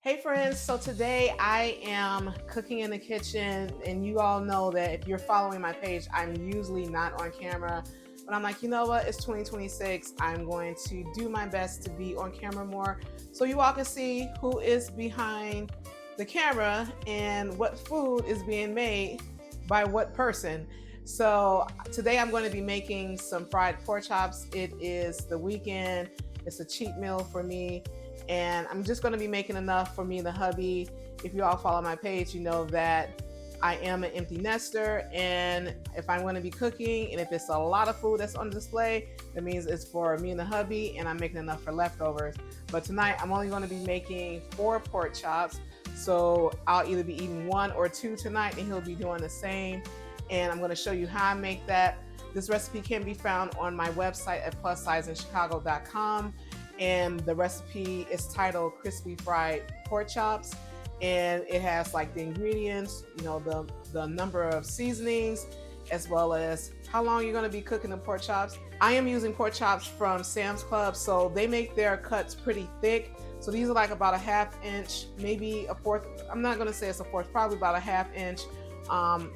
Hey friends, so today I am cooking in the kitchen, and you all know that if you're following my page, I'm usually not on camera. But I'm like, you know what? It's 2026. I'm going to do my best to be on camera more so you all can see who is behind the camera and what food is being made by what person. So today I'm going to be making some fried pork chops. It is the weekend, it's a cheat meal for me, and I'm just going to be making enough for me and the hubby. If you all follow my page, you know that I am an empty nester, and if I'm going to be cooking and if it's a lot of food that's on display, that means it's for me and the hubby, and I'm making enough for leftovers. But tonight I'm only going to be making 4 pork chops, so I'll either be eating 1 or 2 tonight, and he'll be doing the same. And I'm going to show you how I make that. This recipe can be found on my website at plussizeinchicago.com, and the recipe is titled crispy fried pork chops, and it has like the ingredients, the number of seasonings, as well as how long you're going to be cooking the pork chops. I am using pork chops from Sam's Club, so they make their cuts pretty thick. So these are like about a 1/2 inch, maybe a 1/4. I'm not going to say it's a 1/4, probably about a 1/2 inch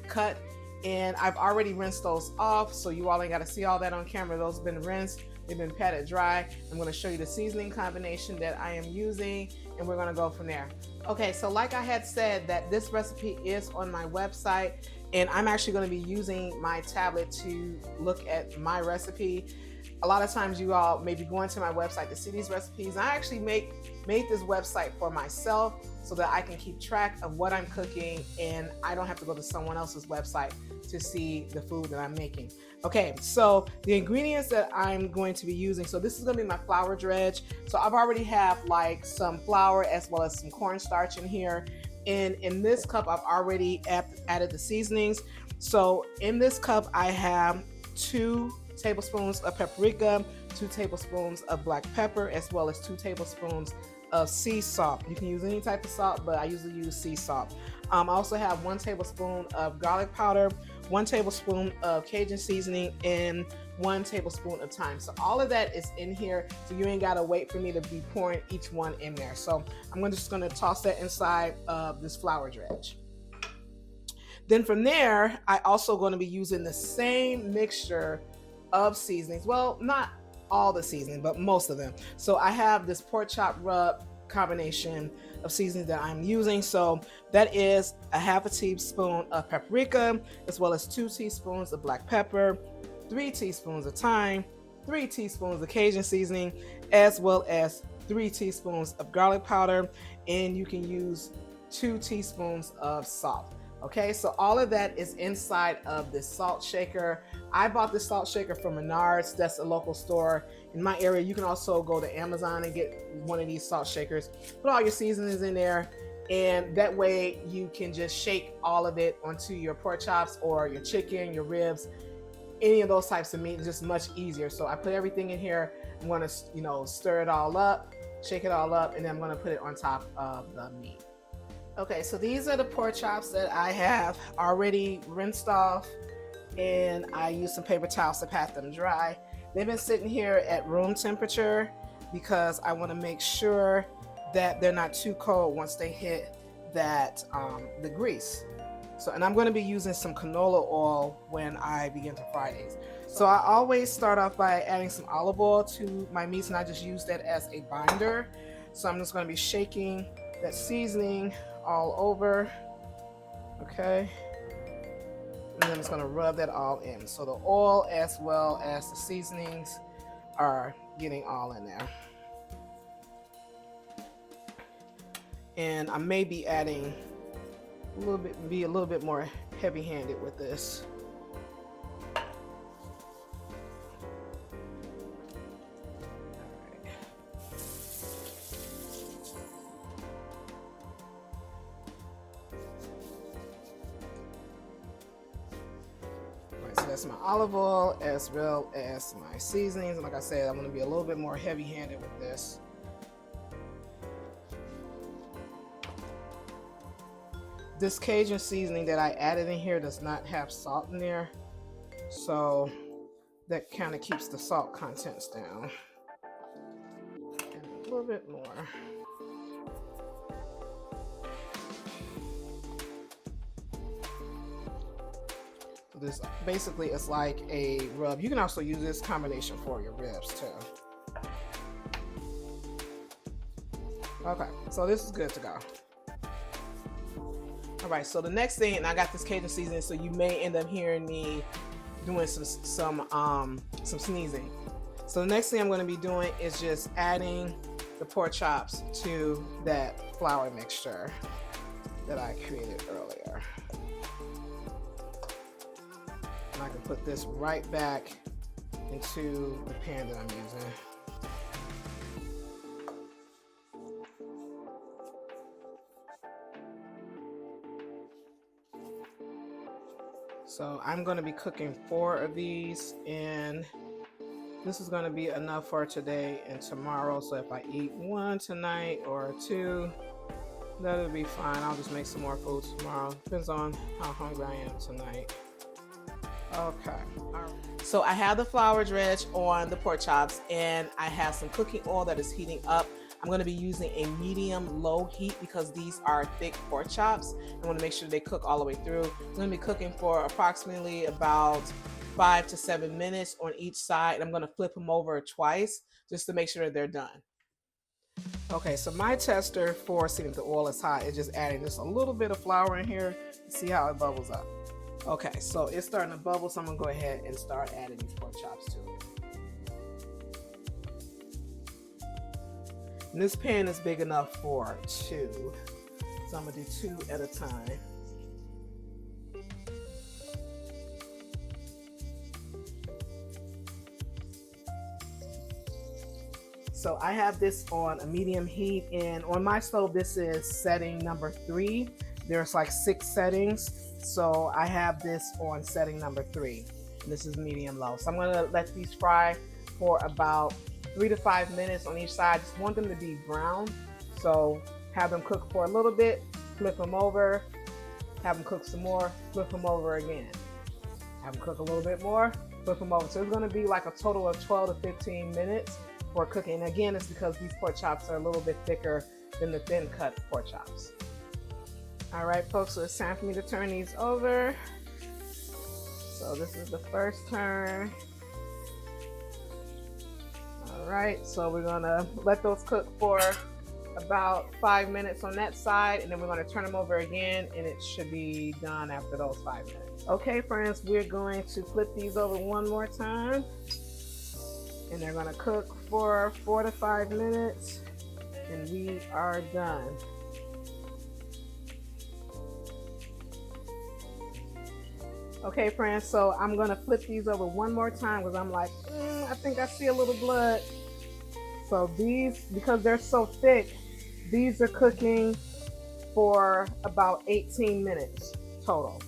cut. And I've already rinsed those off, so you all ain't got to see all that on camera. Those have been rinsed, they've been patted dry. I'm going to show you the seasoning combination that I am using, and we're going to go from there. Okay, so like I had said, that this recipe is on my website, and I'm actually going to be using my tablet to look at my recipe. A lot of times you all may be going to my website to see these recipes. I actually made this website for myself so that I can keep track of what I'm cooking, and I don't have to go to someone else's website to see the food that I'm making. Okay, so the ingredients that I'm going to be using, so this is going to be my flour dredge. So I've already have like some flour as well as some cornstarch in here. And in this cup, I've already added the seasonings. So in this cup, I have 2 tablespoons of paprika, 2 tablespoons of black pepper, as well as 2 tablespoons of sea salt. You can use any type of salt, but I usually use sea salt. I also have 1 tablespoon of garlic powder, 1 tablespoon of Cajun seasoning, and 1 tablespoon of thyme. So all of that is in here, so you ain't gotta wait for me to be pouring each one in there. So I'm just gonna toss that inside of this flour dredge. Then from there, I also going to be using the same mixture of seasonings. Well, not all the seasoning, but most of them. So I have this pork chop rub combination of seasonings that I'm using. So that is a 1/2 teaspoon of paprika, as well as 2 teaspoons of black pepper, 3 teaspoons of thyme, 3 teaspoons of Cajun seasoning, as well as 3 teaspoons of garlic powder, and you can use 2 teaspoons of salt. Okay, so all of that is inside of this salt shaker. I bought this salt shaker from Menards. That's a local store in my area. You can also go to Amazon and get one of these salt shakers. Put all your seasonings in there, and that way you can just shake all of it onto your pork chops or your chicken, your ribs, any of those types of meat. It's just much easier. So I put everything in here. I'm going to, stir it all up, shake it all up, and then I'm going to put it on top of the meat. Okay, so these are the pork chops that I have already rinsed off, and I used some paper towels to pat them dry. They've been sitting here at room temperature because I want to make sure that they're not too cold once they hit that the grease. So, and I'm going to be using some canola oil when I begin to fry these. So I always start off by adding some olive oil to my meats, and I just use that as a binder. So I'm just going to be shaking that seasoning all over. Okay, and then I'm just going to rub that all in, so the oil as well as the seasonings are getting all in there. And I may be adding be a little bit more heavy-handed with this. So that's my olive oil as well as my seasonings. And like I said, I'm going to be a little bit more heavy-handed with this. This Cajun seasoning that I added in here does not have salt in there, so that kind of keeps the salt contents down. And a little bit more. This basically is like a rub. You can also use this combination for your ribs too. Okay, so this is good to go. All right, so the next thing, and I got this Cajun seasoning, so you may end up hearing me doing some sneezing. So the next thing I'm going to be doing is just adding the pork chops to that flour mixture that I created earlier. And I can put this right back into the pan that I'm using. So I'm going to be cooking 4 of these, and this is going to be enough for today and tomorrow. So if I eat 1 tonight or 2, that'll be fine. I'll just make some more food tomorrow. Depends on how hungry I am tonight. Okay. All right. So I have the flour dredge on the pork chops, and I have some cooking oil that is heating up. I'm going to be using a medium-low heat because these are thick pork chops. I want to make sure they cook all the way through. I'm going to be cooking for approximately about 5 to 7 minutes on each side. I'm going to flip them over twice just to make sure that they're done. Okay, so my tester for seeing if the oil is hot is just adding just a little bit of flour in here to see how it bubbles up. Okay, so it's starting to bubble, so I'm going to go ahead and start adding these pork chops to it. And this pan is big enough for 2, so I'm going to do 2 at a time. So I have this on a medium heat, and on my stove this is setting number 3. There's like 6 settings, so I have this on setting number 3. And this is medium low. So I'm going to let these fry for about 3 to 5 minutes on each side. Just want them to be brown, so have them cook for a little bit, flip them over, have them cook some more, flip them over again, have them cook a little bit more, flip them over. So it's going to be like a total of 12 to 15 minutes for cooking. And again, it's because these pork chops are a little bit thicker than the thin cut pork chops. All right, folks, so it's time for me to turn these over. So this is the first turn. All right, so we're gonna let those cook for about 5 minutes on that side, and then we're gonna turn them over again, and it should be done after those 5 minutes. Okay, friends, we're going to flip these over one more time, and they're gonna cook for 4 to 5 minutes, and we are done. Okay, friends, so I'm gonna flip these over one more time because I'm like, I think I see a little blood. So these, because they're so thick, these are cooking for about 18 minutes total.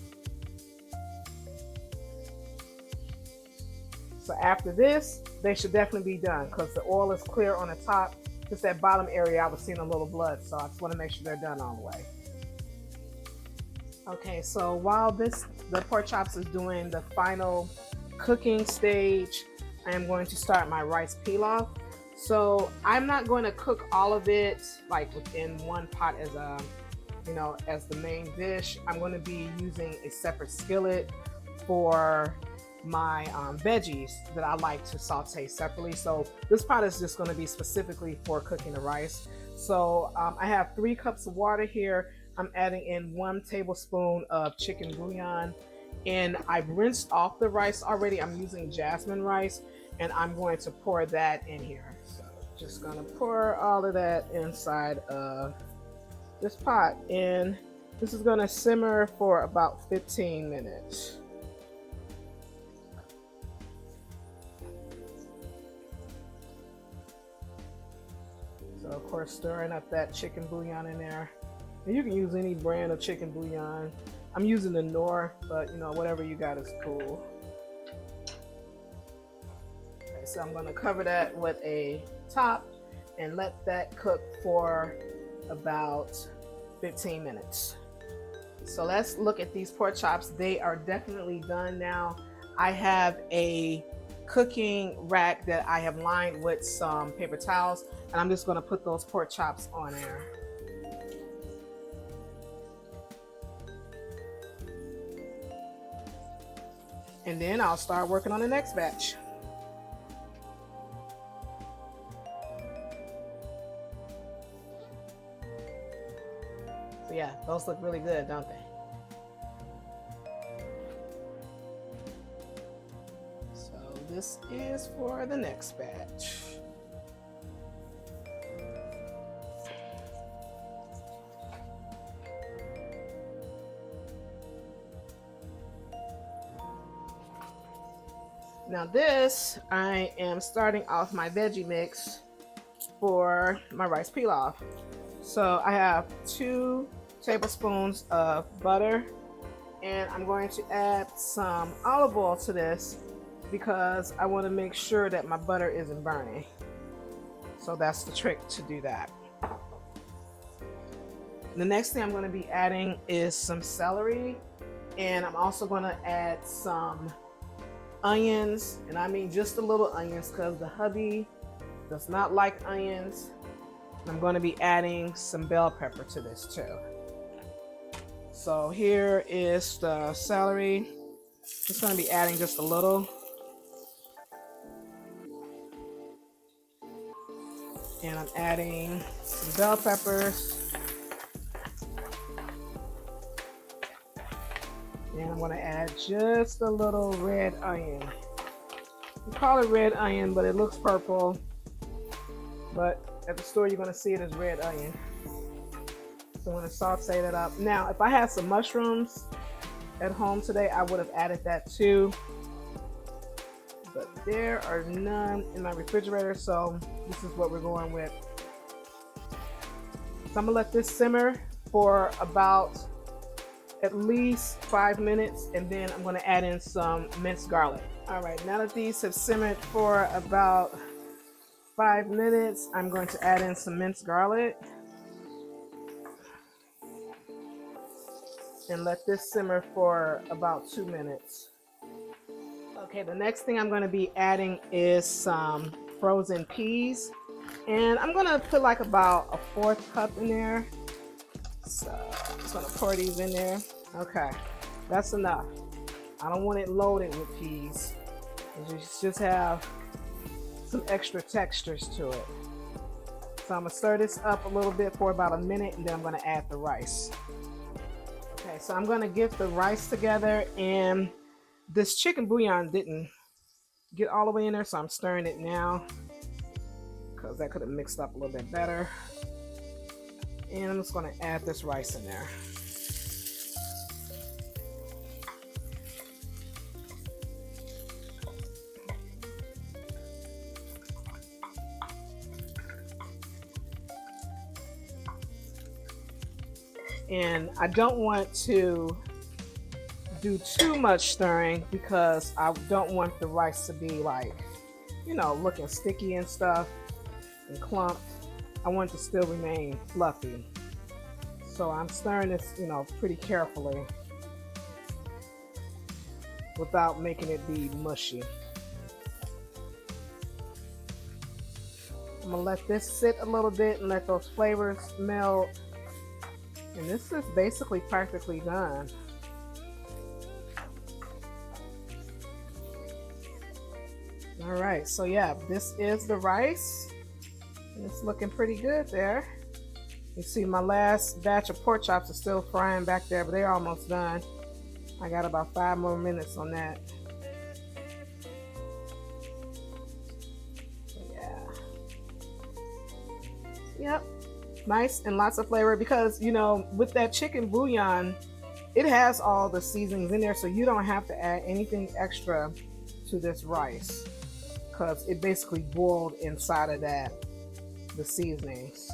So after this, they should definitely be done because the oil is clear on the top. Just that bottom area, I was seeing a little blood, so I just want to make sure they're done all the way. Okay, so while the pork chops is doing the final cooking stage, I am going to start my rice pilaf. So I'm not going to cook all of it like within one pot as a, as the main dish. I'm going to be using a separate skillet for my veggies that I like to saute separately. So this pot is just going to be specifically for cooking the rice. So I have 3 cups of water here. I'm adding in 1 tablespoon of chicken bouillon, and I've rinsed off the rice already. I'm using jasmine rice, and I'm going to pour that in here. So just gonna pour all of that inside of this pot, and this is gonna simmer for about 15 minutes. So of course, stirring up that chicken bouillon in there. And you can use any brand of chicken bouillon. I'm using the Knorr, but whatever you got is cool. Okay, so I'm gonna cover that with a top and let that cook for about 15 minutes. So let's look at these pork chops. They are definitely done now. I have a cooking rack that I have lined with some paper towels, and I'm just gonna put those pork chops on there. and then I'll start working on the next batch. So yeah, those look really good, don't they? So this is for the next batch. Now this, I am starting off my veggie mix for my rice pilaf. So I have 2 tablespoons of butter, and I'm going to add some olive oil to this because I want to make sure that my butter isn't burning. So that's the trick to do that. The next thing I'm going to be adding is some celery, and I'm also going to add some onions, and I mean just a little onions because the hubby does not like onions. I'm going to be adding some bell pepper to this too. So here is the celery. Just going to be adding just a little. And I'm adding some bell peppers. And I'm going to add just a little red onion. We call it red onion, but it looks purple. But at the store, you're going to see it as red onion. So I'm going to saute that up. Now, if I had some mushrooms at home today, I would have added that too. But there are none in my refrigerator, so this is what we're going with. So I'm going to let this simmer for about at least 5 minutes, and then I'm going to add in some minced garlic. All right, now that these have simmered for about 5 minutes, I'm going to add in some minced garlic and let this simmer for about 2 minutes. Okay, the next thing I'm going to be adding is some frozen peas, and I'm going to put like about a 1/4 cup in there. So I'm just going to pour these in there. Okay, that's enough. I don't want it loaded with peas. You just have some extra textures to it. So I'm going to stir this up a little bit for about a minute, and then I'm going to add the rice. Okay, so I'm going to get the rice together, and this chicken bouillon didn't get all the way in there, so I'm stirring it now because that could have mixed up a little bit better. And I'm just going to add this rice in there. And I don't want to do too much stirring because I don't want the rice to be like, you know, looking sticky and stuff and clumped. I want it to still remain fluffy. So I'm stirring this, you know, pretty carefully without making it be mushy. I'm gonna let this sit a little bit and let those flavors melt. And this is basically practically done. All right, so yeah, this is the rice. And it's looking pretty good there. You see my last batch of pork chops are still frying back there, but they're almost done. I got about 5 more minutes on that. So yeah. Yep. Nice and lots of flavor because, you know, with that chicken bouillon, it has all the seasonings in there, so you don't have to add anything extra to this rice because it basically boiled inside of that, the seasonings.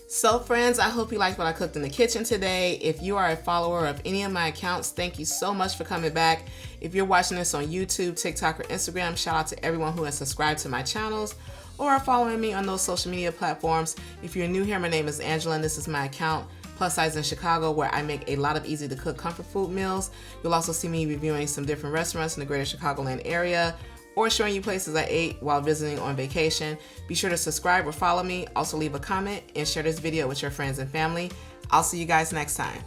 So friends, I hope you liked what I cooked in the kitchen today. If you are a follower of any of my accounts, thank you so much for coming back. If you're watching this on YouTube, TikTok, or Instagram, shout out to everyone who has subscribed to my channels or are following me on those social media platforms. If you're new here, my name is Angela and this is my account, Plus Size in Chicago, where I make a lot of easy to cook comfort food meals. You'll also see me reviewing some different restaurants in the greater Chicagoland area or showing you places I ate while visiting on vacation. Be sure to subscribe or follow me. Also leave a comment and share this video with your friends and family. I'll see you guys next time.